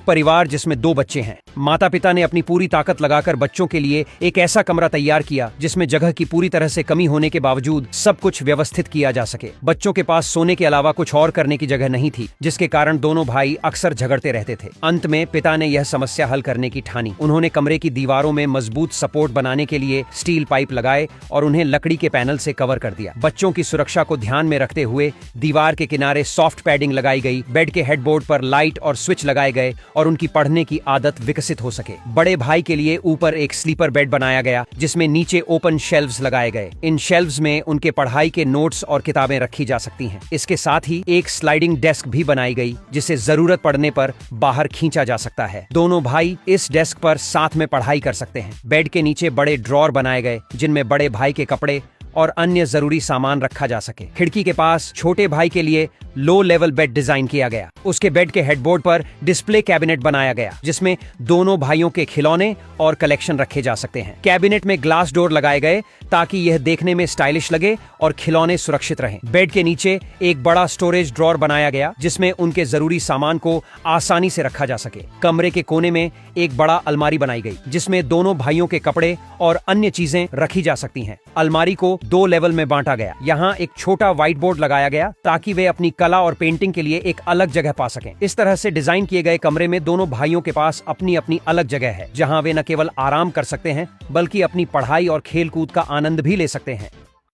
परिवार जिसमें 2 बच्चे हैं। माता पिता ने अपनी पूरी ताकत लगाकर बच्चों के लिए एक ऐसा कमरा तैयार किया जिसमें जगह की पूरी तरह से कमी होने के बावजूद सब कुछ व्यवस्थित किया जा सके। बच्चों के पास सोने के अलावा कुछ और करने की जगह नहीं थी, जिसके कारण दोनों भाई अक्सर झगड़ते रहते थे। अंत में पिता ने यह समस्या हल करने की ठानी। उन्होंने कमरे की दीवारों में मजबूत सपोर्ट बनाने के लिए स्टील पाइप लगाए और उन्हें लकड़ी के पैनल से कवर कर दिया। बच्चों की सुरक्षा को ध्यान में रखते हुए दीवार के किनारे सॉफ्ट पैडिंग लगाई गई, बेड के हेडबोर्ड पर लाइट और स्विच लगाए गए और उनकी पढ़ने की आदत विकसित हो सके। बड़े भाई के लिए ऊपर एक स्लीपर बेड बनाया गया जिसमें नीचे ओपन शेल्व्स लगाए गए। इन शेल्व्स में उनके पढ़ाई के नोट्स और किताबें रखी जा सकती हैं। इसके साथ ही एक स्लाइडिंग डेस्क भी बनाई गई जिसे जरूरत पड़ने पर बाहर खींचा जा सकता है। दोनों भाई इस डेस्क पर साथ में पढ़ाई कर सकते हैं। बेड के नीचे बड़े ड्रॉर बनाए गए जिनमें बड़े भाई के कपड़े और अन्य जरूरी सामान रखा जा सके। खिड़की के पास छोटे भाई के लिए लो लेवल बेड डिजाइन किया गया। उसके बेड के हेडबोर्ड पर डिस्प्ले कैबिनेट बनाया गया जिसमें दोनों भाइयों के खिलौने और कलेक्शन रखे जा सकते हैं। कैबिनेट में ग्लास डोर लगाए गए ताकि यह देखने में स्टाइलिश लगे और खिलौने सुरक्षित रहें। बेड के नीचे एक बड़ा स्टोरेज ड्रॉर बनाया गया जिसमें उनके जरूरी सामान को आसानी से रखा जा सके। कमरे के कोने में एक बड़ा अलमारी बनाई गई जिसमें दोनों भाइयों के कपड़े और अन्य चीजें रखी जा सकती हैं। अलमारी को 2 लेवल में बांटा गया। यहाँ एक छोटा व्हाइट बोर्ड लगाया गया ताकि वे अपनी कला और पेंटिंग के लिए एक अलग जगह पा सकें। इस तरह से डिजाइन किए गए कमरे में दोनों भाइयों के पास अपनी अपनी अलग जगह है जहां वे न केवल आराम कर सकते हैं बल्कि अपनी पढ़ाई और खेल कूद का आनंद भी ले सकते हैं।